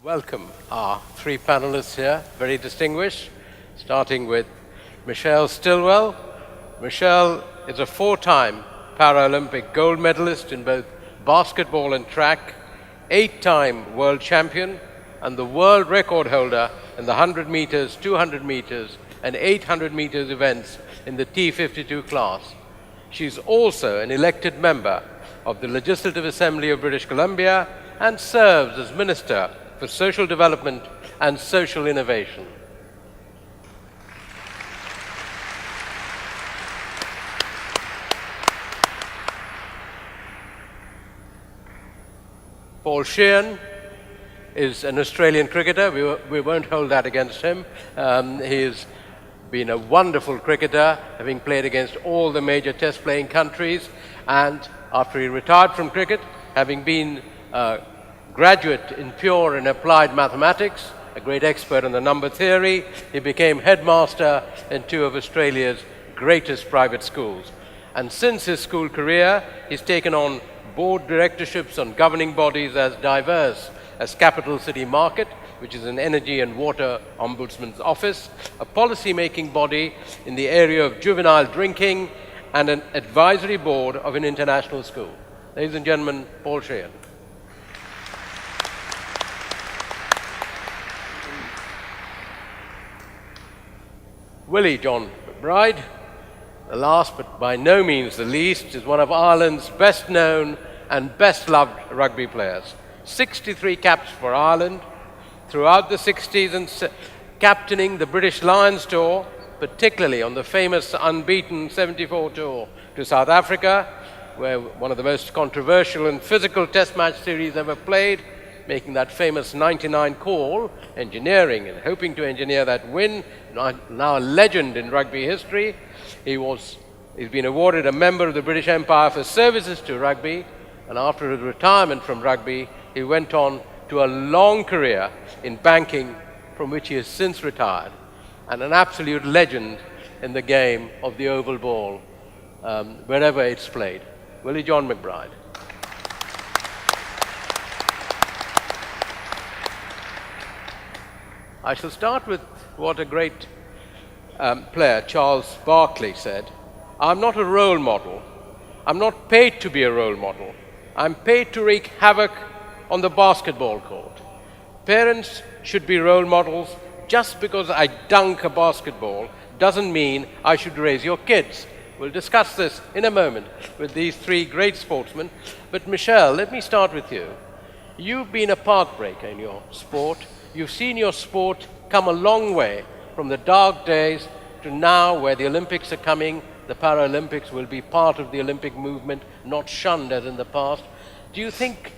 Welcome our three panelists here, very distinguished, starting with Michelle Stilwell. Michelle is a four-time Paralympic gold medalist in both basketball and track, eight-time world champion, and the world record holder in the 100 meters, 200 meters, and 800 meters events in the T52 class. She's also an elected member of the Legislative Assembly of British Columbia and serves as Minister for Social Development and Social Innovation. Paul Sheahan is an Australian cricketer. We won't hold that against him. He has been a wonderful cricketer, having played against all the major test-playing countries, and after he retired from cricket, having been a graduate in pure and applied mathematics, a great expert on the number theory, he became headmaster in two of Australia's greatest private schools. And since his school career, he's taken on board directorships on governing bodies as diverse as Capital City Market, which is an energy and water ombudsman's office, a policy-making body in the area of juvenile drinking, and an advisory board of an international school. Ladies and gentlemen, Paul Sheahan. Willie John McBride, the last but by no means the least, is one of Ireland's best-known and best-loved rugby players. 63 caps for Ireland throughout the 60s and captaining the British Lions tour, particularly on the famous unbeaten 74 tour to South Africa, where one of the most controversial and physical test match series ever played, making that famous 99 call, engineering and hoping to engineer that win, now a legend in rugby history. He's been awarded a Member of the British Empire for services to rugby, and after his retirement from rugby, he went on to a long career in banking, from which he has since retired, and an absolute legend in the game of the oval ball, wherever it's played. Willie John McBride. I shall start with what a great player, Charles Barkley, said. I'm not a role model. I'm not paid to be a role model. I'm paid to wreak havoc on the basketball court. Parents should be role models. Just because I dunk a basketball doesn't mean I should raise your kids. We'll discuss this in a moment with these three great sportsmen. But Michelle, let me start with you. You've been a path breaker in your sport. You've seen your sport come a long way from the dark days to now, where the Olympics are coming. The Paralympics will be part of the Olympic movement, not shunned as in the past. Do you think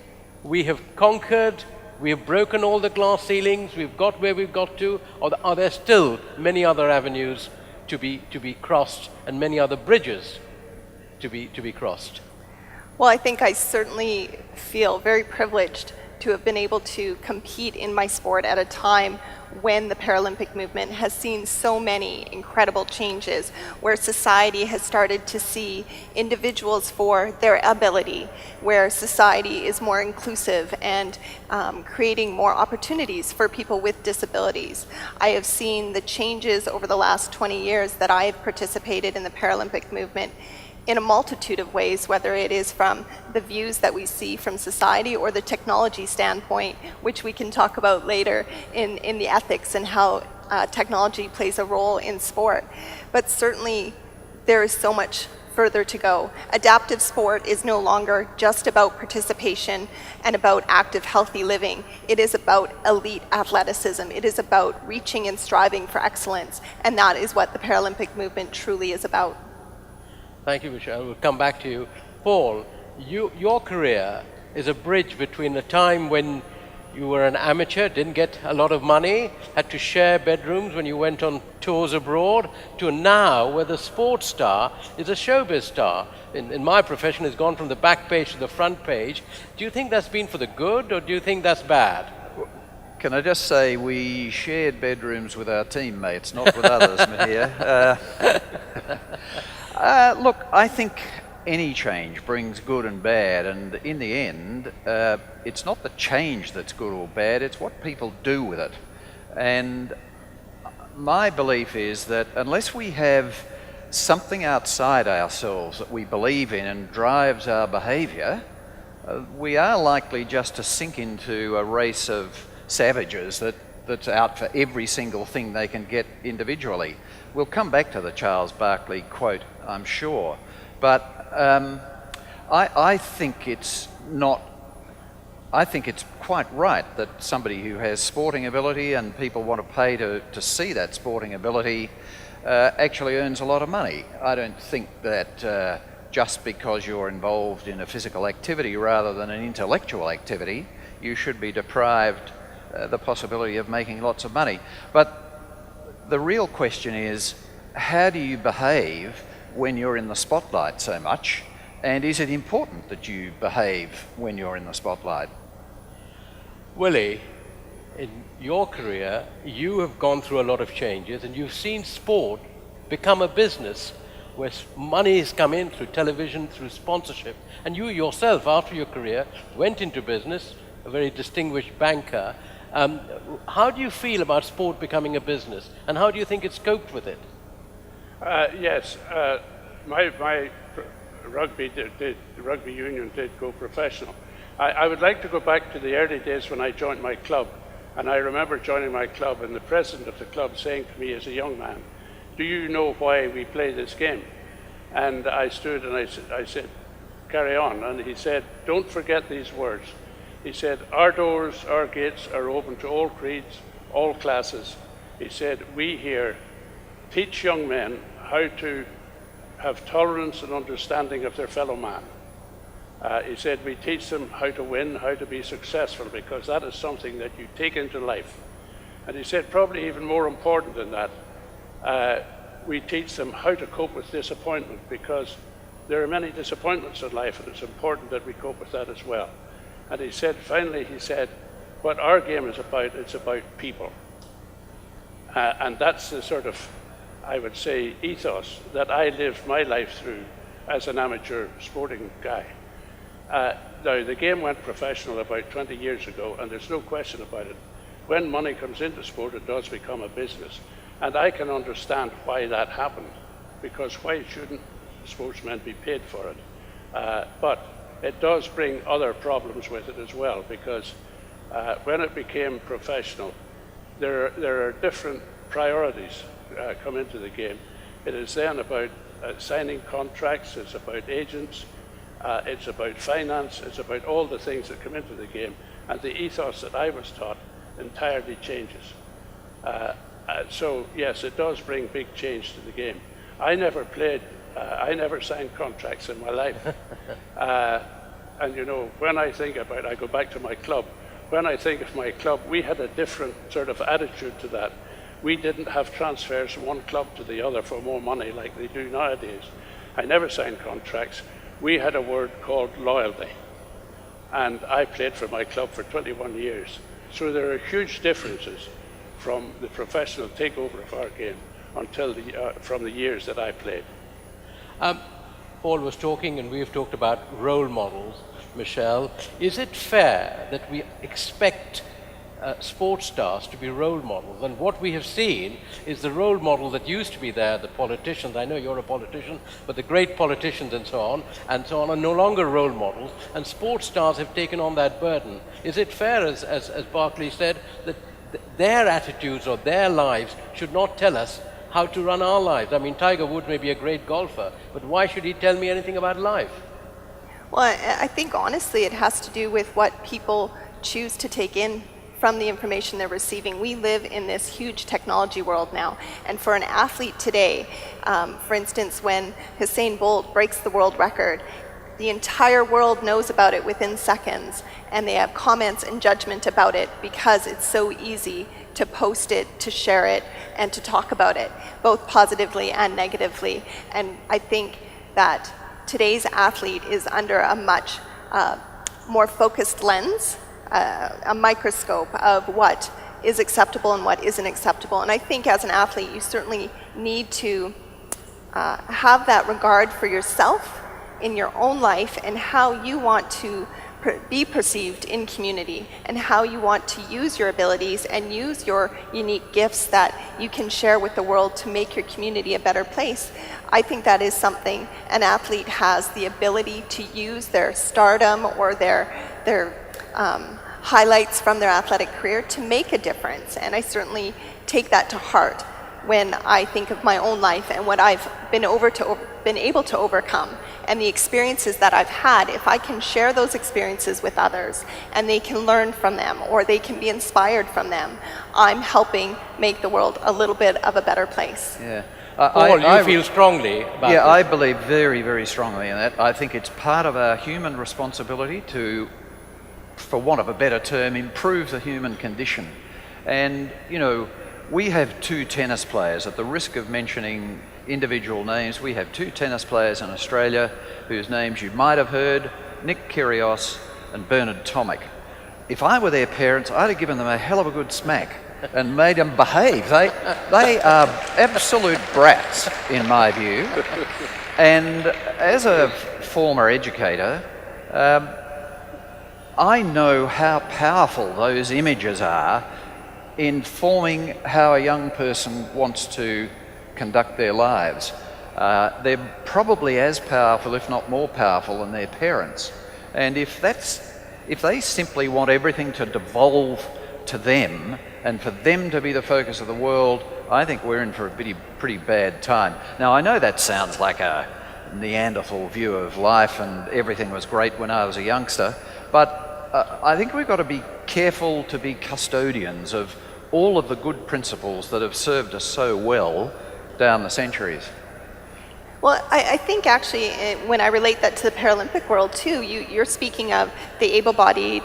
we have conquered, we have broken all the glass ceilings, we've got where we've got to, or are there still many other avenues to be crossed and many other bridges to be crossed? Well, I think I certainly feel very privileged to have been able to compete in my sport at a time when the Paralympic movement has seen so many incredible changes, where society has started to see individuals for their ability, where society is more inclusive and creating more opportunities for people with disabilities. I have seen the changes over the last 20 years that I have participated in the Paralympic movement in a multitude of ways, whether it is from the views that we see from society or the technology standpoint, which we can talk about later in the ethics and how technology plays a role in sport. But certainly there is so much further to go. Adaptive sport is no longer just about participation and about active, healthy living. It is about elite athleticism. It is about reaching and striving for excellence, and that is what the Paralympic movement truly is about. Thank you, Michelle. We'll come back to you. Paul, your career is a bridge between a time when you were an amateur, didn't get a lot of money, had to share bedrooms when you went on tours abroad, to now where the sports star is a showbiz star. In my profession, it's gone from the back page to the front page. Do you think that's been for the good, or do you think that's bad? Can I just say we shared bedrooms with our teammates, not with others, Mahir. Look, I think any change brings good and bad, and in the end, it's not the change that's good or bad, it's what people do with it. And my belief is that unless we have something outside ourselves that we believe in and drives our behaviour, we are likely just to sink into a race of savages that's out for every single thing they can get individually. We'll come back to the Charles Barkley quote, I'm sure, but I think it's quite right that somebody who has sporting ability and people want to pay to see that sporting ability actually earns a lot of money. I don't think that just because you're involved in a physical activity rather than an intellectual activity, you should be deprived the possibility of making lots of money. But the real question is, how do you behave when you're in the spotlight so much? And is it important that you behave when you're in the spotlight? Willie, in your career, you have gone through a lot of changes and you've seen sport become a business where money has come in through television, through sponsorship, and you yourself, after your career, went into business, a very distinguished banker. How do you feel about sport becoming a business, and how do you think it's coped with it? Yes, my rugby union did go professional. I would like to go back to the early days when I joined my club, and I remember joining my club and the president of the club saying to me as a young man, "Do you know why we play this game?" And I stood and I said, "Carry on." And he said, "Don't forget these words." He said, "Our doors, our gates are open to all creeds, all classes." He said, "We here teach young men how to have tolerance and understanding of their fellow man." He said, "We teach them how to win, how to be successful, because that is something that you take into life." And he said, probably even more important than that, we teach them how to cope with disappointment, because there are many disappointments in life, and it's important that we cope with that as well. And he said, finally, he said, what our game is about, it's about people. And that's the sort of, I would say, ethos that I lived my life through as an amateur sporting guy. Now, the game went professional about 20 years ago, and there's no question about it. When money comes into sport, it does become a business. And I can understand why that happened, because why shouldn't sportsmen be paid for it? But it does bring other problems with it as well, because when it became professional, there are different priorities come into the game. It is then about signing contracts, it's about agents, it's about finance, it's about all the things that come into the game, and the ethos that I was taught entirely changes. So yes, it does bring big change to the game. I never signed contracts in my life. And you know, when I think about it, I go back to my club. When I think of my club, we had a different sort of attitude to that. We didn't have transfers from one club to the other for more money like they do nowadays. I never signed contracts. We had a word called loyalty. And I played for my club for 21 years. So there are huge differences from the professional takeover of our game until from the years that I played. Paul was talking, and we've talked about role models. Michelle, is it fair that we expect sports stars to be role models? And what we have seen is the role model that used to be there, the politicians, I know you're a politician, but the great politicians and so on, are no longer role models, and sports stars have taken on that burden. Is it fair, as Barkley said, that their attitudes or their lives should not tell us how to run our lives? I mean, Tiger Woods may be a great golfer, but why should he tell me anything about life? Well, I think honestly it has to do with what people choose to take in from the information they're receiving. We live in this huge technology world now, and for an athlete today, for instance, when Usain Bolt breaks the world record, the entire world knows about it within seconds, and they have comments and judgment about it because it's so easy to post it, to share it, and to talk about it, both positively and negatively. And I think that today's athlete is under a much more focused lens, a microscope of what is acceptable and what isn't acceptable. And I think as an athlete, you certainly need to have that regard for yourself in your own life and how you want to be perceived in community, and how you want to use your abilities and use your unique gifts that you can share with the world to make your community a better place. I think that is something an athlete has the ability to use their stardom or their highlights from their athletic career to make a difference. And I certainly take that to heart when I think of my own life and what I've been able to overcome, and the experiences that I've had. If I can share those experiences with others and they can learn from them or they can be inspired from them, I'm helping make the world a little bit of a better place. Yeah. Paul, you feel strongly about Yeah, this. I believe very, very strongly in that. I think it's part of our human responsibility to, for want of a better term, improve the human condition. And, you know, we have 2 tennis players. At the risk of mentioning individual names, we have 2 tennis players in Australia whose names you might have heard, Nick Kyrgios and Bernard Tomic. If I were their parents, I'd have given them a hell of a good smack and made them behave. They are absolute brats, in my view. And as a former educator, I know how powerful those images are in forming how a young person wants to conduct their lives. They're probably as powerful, if not more powerful, than their parents. And if they simply want everything to devolve to them and for them to be the focus of the world, I think we're in for a pretty bad time. Now, I know that sounds like a Neanderthal view of life and everything was great when I was a youngster, but I think we've got to be careful to be custodians of all of the good principles that have served us so well down the centuries. Well, I think actually when I relate that to the Paralympic world too, you're speaking of the able-bodied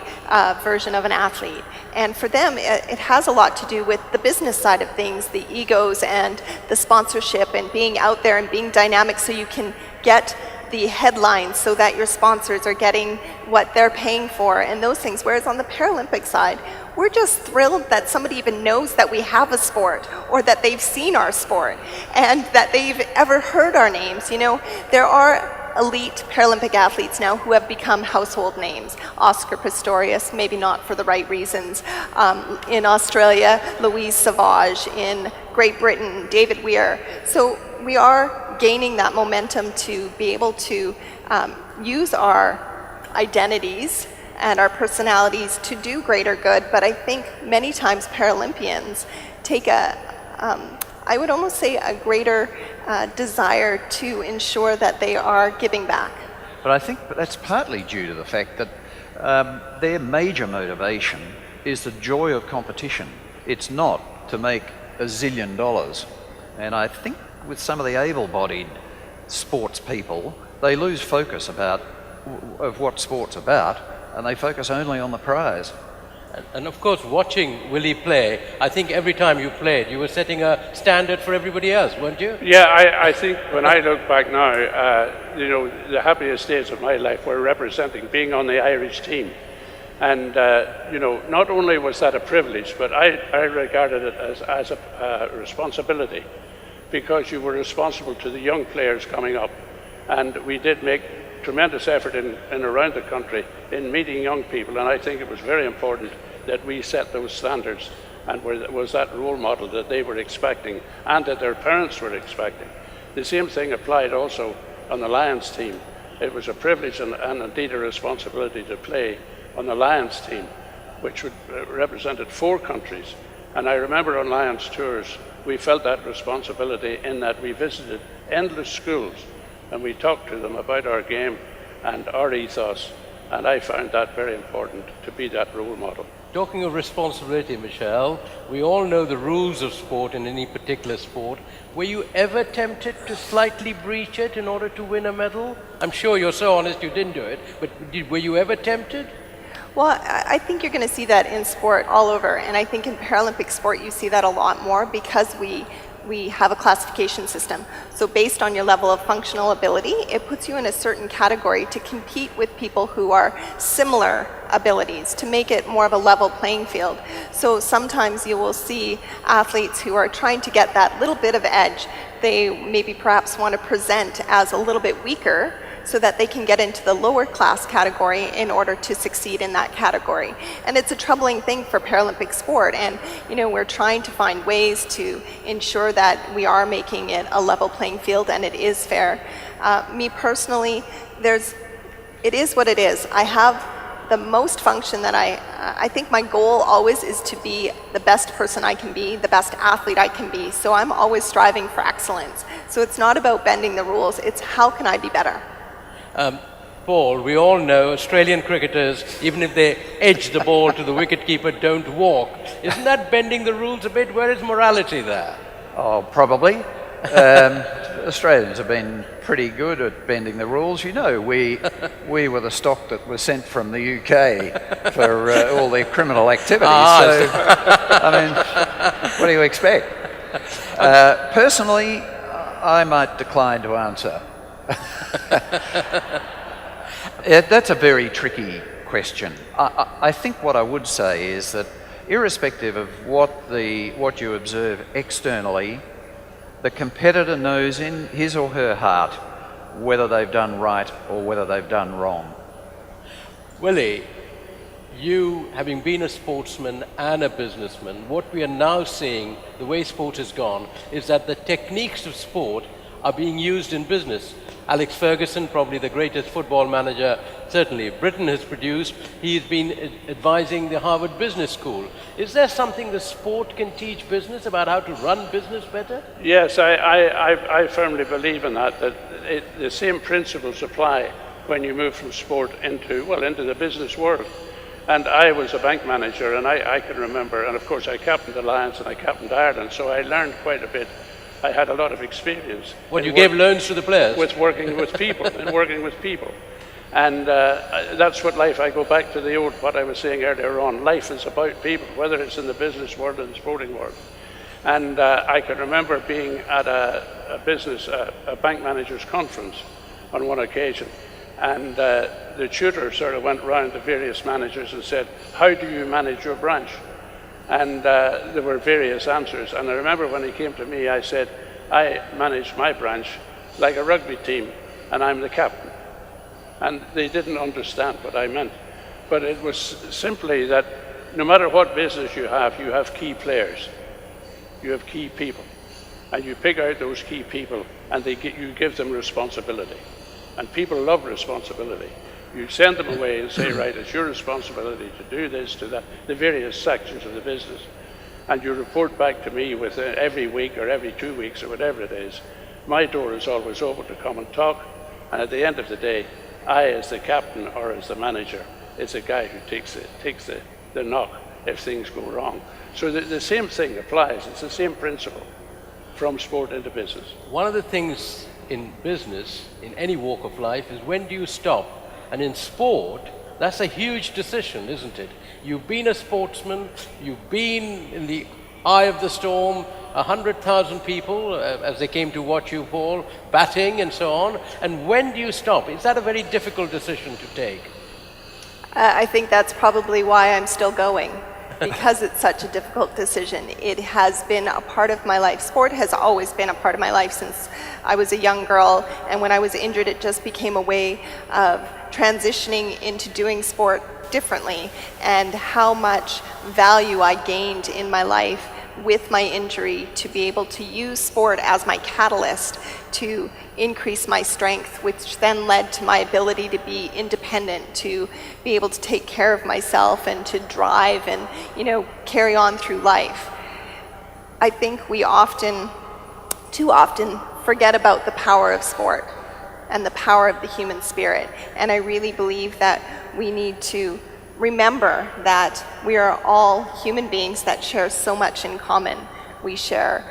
version of an athlete. And for them, it has a lot to do with the business side of things, the egos and the sponsorship and being out there and being dynamic so you can get the headlines so that your sponsors are getting what they're paying for and those things. Whereas on the Paralympic side, we're just thrilled that somebody even knows that we have a sport or that they've seen our sport and that they've ever heard our names. You know, there are elite Paralympic athletes now who have become household names. Oscar Pistorius, maybe not for the right reasons. In Australia, Louise Savage. In Great Britain, David Weir. So we are gaining that momentum to be able to use our identities and our personalities to do greater good. But I think many times Paralympians take I would almost say a greater desire to ensure that they are giving back. But I think that's partly due to the fact that their major motivation is the joy of competition. It's not to make $1 zillion. And I think with some of the able-bodied sports people, they lose focus of what sport's about, and they focus only on the prize. And of course, watching Willie play, I think every time you played, you were setting a standard for everybody else, weren't you? Yeah, I think when I look back now, you know, the happiest days of my life were representing, being on the Irish team. And, you know, not only was that a privilege, but I regarded it as a responsibility, because you were responsible to the young players coming up. And we did make tremendous effort in around the country in meeting young people, and I think it was very important that we set those standards and was that role model that they were expecting and that their parents were expecting. The same thing applied also on the Lions team. It was a privilege and indeed a responsibility to play on the Lions team, which represented 4 countries. And I remember on Lions tours, we felt that responsibility in that we visited endless schools and we talked to them about our game and our ethos, and I found that very important to be that role model. Talking of responsibility, Michelle, we all know the rules of sport in any particular sport. Were you ever tempted to slightly breach it in order to win a medal? I'm sure you're so honest you didn't do it, but were you ever tempted? Well, I think you're going to see that in sport all over, and I think in Paralympic sport you see that a lot more because we have a classification system. So based on your level of functional ability, it puts you in a certain category to compete with people who are similar abilities, to make it more of a level playing field. So sometimes you will see athletes who are trying to get that little bit of edge. They maybe perhaps want to present as a little bit weaker, so that they can get into the lower class category in order to succeed in that category. And it's a troubling thing for Paralympic sport, and we're trying to find ways to ensure that we are making it a level playing field and it is fair. Me personally, it is what it is. I have the most function that I think my goal always is to be the best person I can be, the best athlete I can be. So I'm always striving for excellence. So it's not about bending the rules, it's how can I be better? Paul, we all know Australian cricketers, even if they edge the ball to the wicketkeeper, don't walk. Isn't that bending the rules a bit? Where is morality there? Oh, probably. Australians have been pretty good at bending the rules. We were the stock that was sent from the UK for all their criminal activities. So, I mean, what do you expect? Personally, I might decline to answer. That's a very tricky question. I think what I would say is that irrespective of what you observe externally, the competitor knows in his or her heart whether they've done right or whether they've done wrong. Willie, you, having been a sportsman and a businessman, what we are now seeing, the way sport has gone, is that the techniques of sport are being used in business. Alex Ferguson, probably the greatest football manager certainly Britain has produced, he's been advising the Harvard Business School. Is there something the sport can teach business about how to run business better? Yes, I firmly believe in that the same principles apply when you move from sport into the business world. And I was a bank manager, and I can remember, and of course I captained the Lions and I captained Ireland, so I learned quite a bit. I had a lot of experience. What, you gave loans to the players? With working with people, And that's what life, I go back to what I was saying earlier on, life is about people, whether it's in the business world or the sporting world. And I can remember being at a bank managers conference on one occasion, and the tutor sort of went round to various managers and said, how do you manage your branch? And there were various answers. And I remember when he came to me, I said, I manage my branch like a rugby team, and I'm the captain. And they didn't understand what I meant. But it was simply that no matter what business you have key players. You have key people. And you pick out those key people, and you give them responsibility. And people love responsibility. You send them away and say, right, it's your responsibility to do this, to that, the various sections of the business. And you report back to me with every week or every 2 weeks or whatever it is. My door is always open to come and talk. And at the end of the day, I, as the captain or as the manager, is the guy who takes the knock if things go wrong. So the same thing applies. It's the same principle from sport into business. One of the things in business, in any walk of life, is when do you stop? And in sport, that's a huge decision, isn't it? You've been a sportsman, you've been in the eye of the storm, 100,000 people, as they came to watch you, Paul, batting and so on. And when do you stop? Is that a very difficult decision to take? I think that's probably why I'm still going, because it's such a difficult decision. It has been a part of my life. Sport has always been a part of my life since I was a young girl, and when I was injured, it just became a way of transitioning into doing sport differently, and how much value I gained in my life with my injury to be able to use sport as my catalyst to increase my strength, which then led to my ability to be independent, to be able to take care of myself and to drive and, carry on through life. I think we too often forget about the power of sport and the power of the human spirit. And I really believe that we need to remember that we are all human beings that share so much in common. We share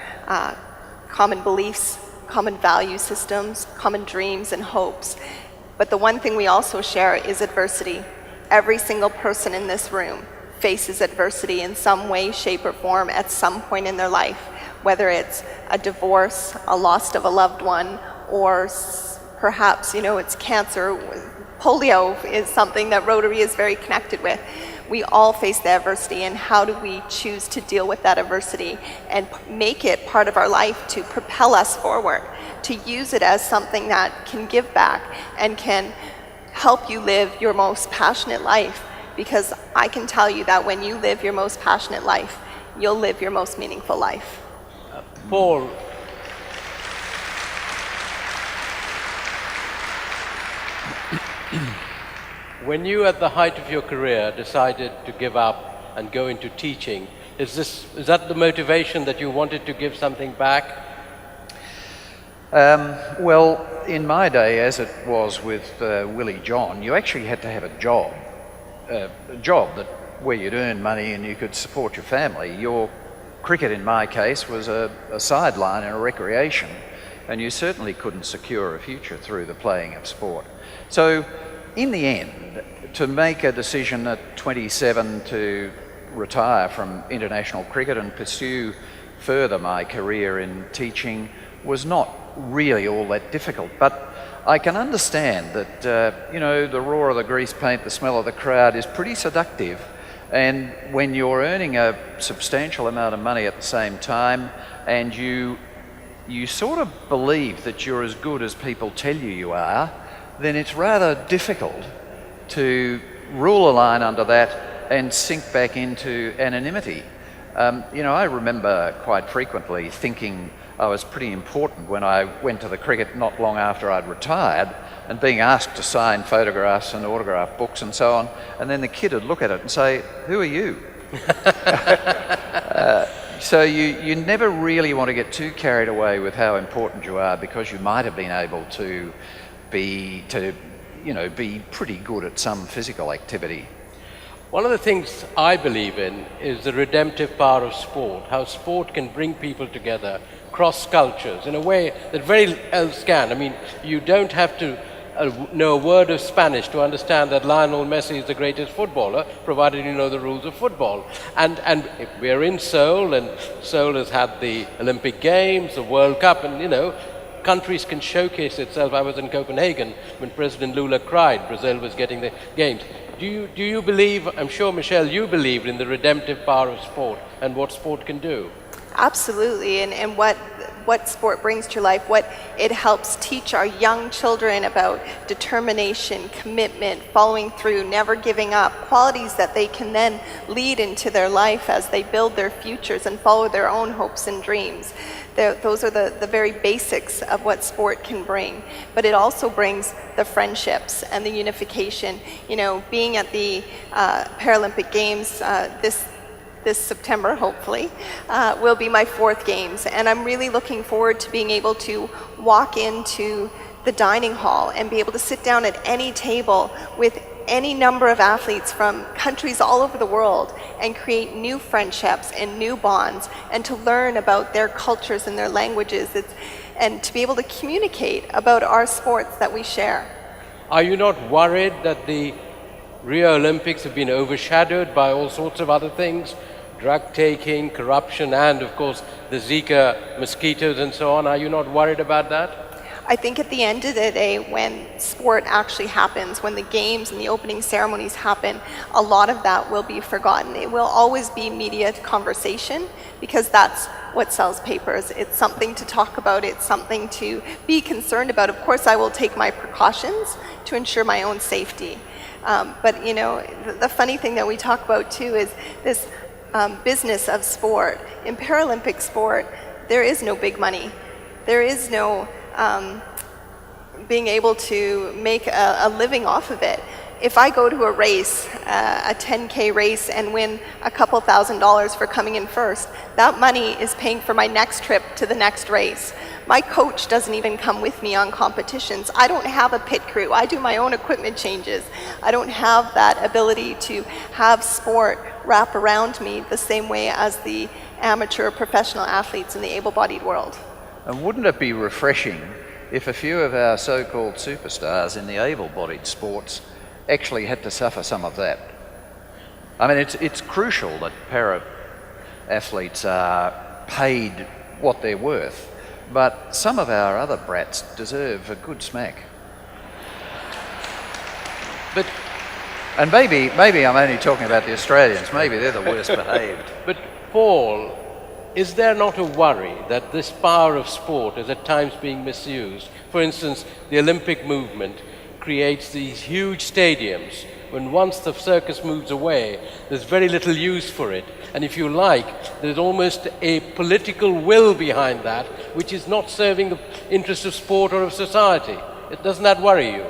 common beliefs, common value systems, common dreams and hopes. But the one thing we also share is adversity. Every single person in this room faces adversity in some way, shape, or form at some point in their life, whether it's a divorce, a loss of a loved one, or perhaps, it's cancer. Polio is something that Rotary is very connected with. we all face the adversity, and how do we choose to deal with that adversity and make it part of our life to propel us forward, to use it as something that can give back and can help you live your most passionate life. Because I can tell you that when you live your most passionate life, you'll live your most meaningful life. Paul, when you, at the height of your career, decided to give up and go into teaching, is that the motivation, that you wanted to give something back? Well, in my day, as it was with Willie John, you actually had to have a job that where you'd earn money and you could support your family. Your cricket, in my case, was a sideline and a recreation, and you certainly couldn't secure a future through the playing of sport. So, in the end, to make a decision at 27 to retire from international cricket and pursue further my career in teaching was not really all that difficult. But I can understand that, the roar of the grease paint, the smell of the crowd is pretty seductive. And when you're earning a substantial amount of money at the same time, and you sort of believe that you're as good as people tell you are, then it's rather difficult to rule a line under that and sink back into anonymity. I remember quite frequently thinking I was pretty important when I went to the cricket not long after I'd retired, and being asked to sign photographs and autograph books and so on, and then the kid would look at it and say, "Who are you?" So you never really want to get too carried away with how important you are, because you might have been able to be pretty good at some physical activity. One of the things I believe in is the redemptive power of sport, how sport can bring people together, cross cultures, in a way that very else can. I mean, you don't have to know a word of Spanish to understand that Lionel Messi is the greatest footballer, provided you know the rules of football. And we're in Seoul, and Seoul has had the Olympic Games, the World Cup, and countries can showcase itself. I was in Copenhagen when President Lula cried Brazil was getting the games. Do you believe, I'm sure, Michelle, you believed in the redemptive power of sport and what sport can do? Absolutely, and what sport brings to your life, what it helps teach our young children about determination, commitment, following through, never giving up, qualities that they can then lead into their life as they build their futures and follow their own hopes and dreams. Those are the very basics of what sport can bring. But it also brings the friendships and the unification. Being at the Paralympic Games this September, hopefully, will be my 4th Games. And I'm really looking forward to being able to walk into the dining hall and be able to sit down at any table with any number of athletes from countries all over the world and create new friendships and new bonds, and to learn about their cultures and their languages, and to be able to communicate about our sports that we share. Are you not worried that the Rio Olympics have been overshadowed by all sorts of other things? Drug taking, corruption, and of course the Zika mosquitoes and so on. Are you not worried about that? I think at the end of the day, when sport actually happens, when the games and the opening ceremonies happen, a lot of that will be forgotten. It will always be media conversation, because that's what sells papers. It's something to talk about. It's something to be concerned about. Of course, I will take my precautions to ensure my own safety. But the funny thing that we talk about too is this business of sport. In Paralympic sport, there is no big money. There is no being able to make a living off of it. If I go to a race, a 10K race, and win a couple $1,000s for coming in first, that money is paying for my next trip to the next race. My coach doesn't even come with me on competitions. I don't have a pit crew. I do my own equipment changes. I don't have that ability to have sport wrap around me the same way as the amateur professional athletes in the able-bodied world. And wouldn't it be refreshing if a few of our so-called superstars in the able-bodied sports actually had to suffer some of that? I mean, it's crucial that para-athletes are paid what they're worth, but some of our other brats deserve a good smack. But And maybe I'm only talking about the Australians. Maybe they're the worst behaved. But Paul, is there not a worry that this power of sport is at times being misused? For instance, the Olympic movement creates these huge stadiums. When once the circus moves away, there's very little use for it. And if you like, there's almost a political will behind that, which is not serving the interests of sport or of society. Doesn't that worry you?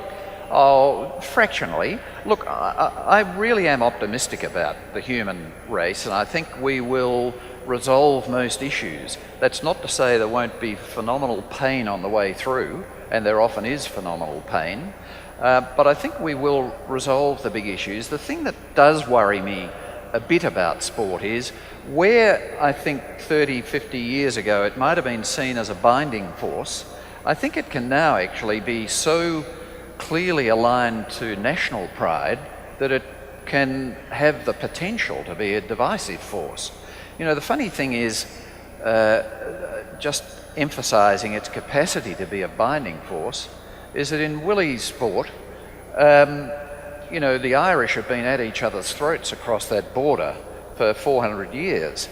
Oh, fractionally. Look, I really am optimistic about the human race, and I think we will resolve most issues. That's not to say there won't be phenomenal pain on the way through, and there often is phenomenal pain, but I think we will resolve the big issues. The thing that does worry me a bit about sport is where I think 30, 50 years ago it might have been seen as a binding force, I think it can now actually be so clearly aligned to national pride that it can have the potential to be a divisive force. You know, the funny thing is, just emphasising its capacity to be a binding force, is that in Willie's sport, you know, the Irish have been at each other's throats across that border for 400 years,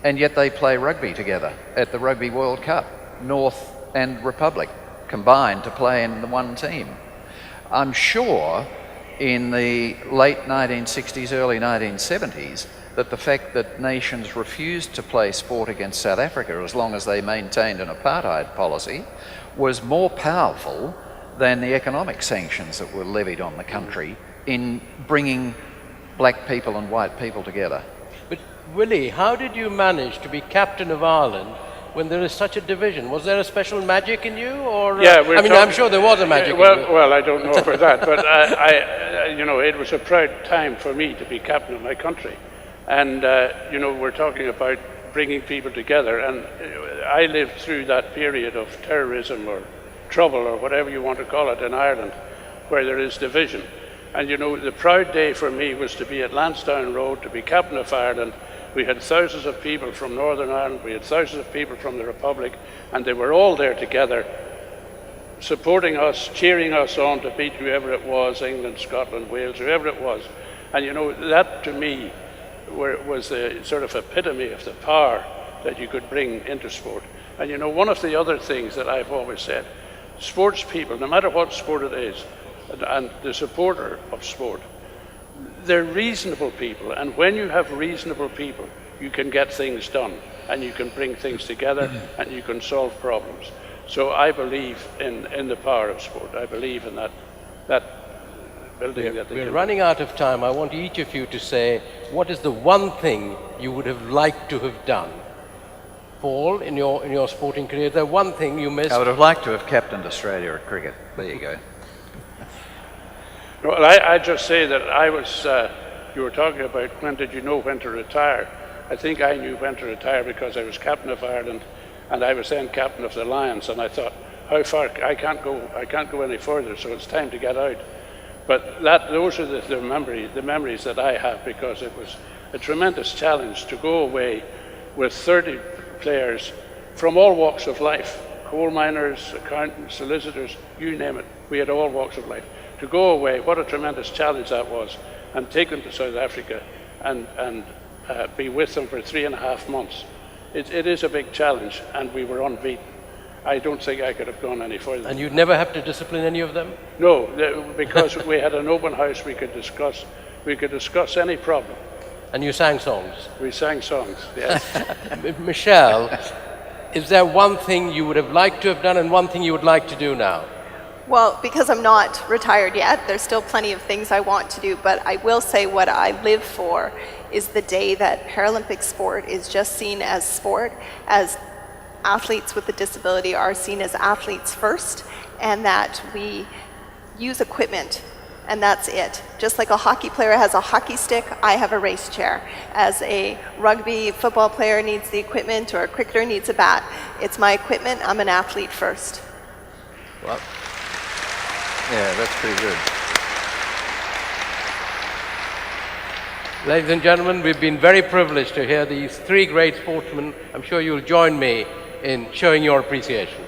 and yet they play rugby together at the Rugby World Cup, North and Republic combined to play in the one team. I'm sure in the late 1960s, early 1970s, that the fact that nations refused to play sport against South Africa as long as they maintained an apartheid policy was more powerful than the economic sanctions that were levied on the country in bringing black people and white people together. But Willie, how did you manage to be captain of Ireland when there is such a division? Was there a special magic in you, or yeah, I'm sure there was a magic. Well, I don't know about that, but I, you know, it was a proud time for me to be captain of my country, and you know, we're talking about bringing people together, and I lived through that period of terrorism or trouble or whatever you want to call it in Ireland, where there is division. And you know, the proud day for me was to be at Lansdowne Road, to be captain of Ireland. We had thousands of people from Northern Ireland, we had thousands of people from the Republic, and they were all there together, supporting us, cheering us on to beat whoever it was, England, Scotland, Wales, whoever it was. And you know, that to me was the sort of epitome of the power that you could bring into sport. And you know, one of the other things that I've always said, sports people, no matter what sport it is, and the supporter of sport, they're reasonable people, and when you have reasonable people, you can get things done, and you can bring things together, and you can solve problems. So I believe in the power of sport. I believe in that building that they We're can. running out of time. I want each of you to say, what is the one thing you would have liked to have done? Paul, in your sporting career, is there one thing you missed? I would have liked to have captained Australia at cricket. There you go. Well, I just say that I was, you were talking about when did you know when to retire. I think I knew when to retire because I was captain of Ireland, and I was then captain of the Lions, and I thought, how far, I can't go any further, so it's time to get out. But those are the memories that I have, because it was a tremendous challenge to go away with 30 players from all walks of life, coal miners, accountants, solicitors, you name it, we had all walks of life. To go away, what a tremendous challenge that was, and take them to South Africa and be with them for 3.5 months. It is a big challenge, and we were unbeaten. I don't think I could have gone any further. And you'd never have to discipline any of them? No, because we had an open house, we could discuss any problem. And you sang songs? We sang songs, yes. Michelle, is there one thing you would have liked to have done and one thing you would like to do now? Well, because I'm not retired yet, there's still plenty of things I want to do, but I will say what I live for is the day that Paralympic sport is just seen as sport, as athletes with a disability are seen as athletes first, and that we use equipment, and that's it. Just like a hockey player has a hockey stick, I have a race chair. As a rugby football player needs the equipment, or a cricketer needs a bat, it's my equipment, I'm an athlete first. Well, Yeah, that's pretty good. ladies and gentlemen, we've been very privileged to hear these three great sportsmen. I'm sure you'll join me in showing your appreciation.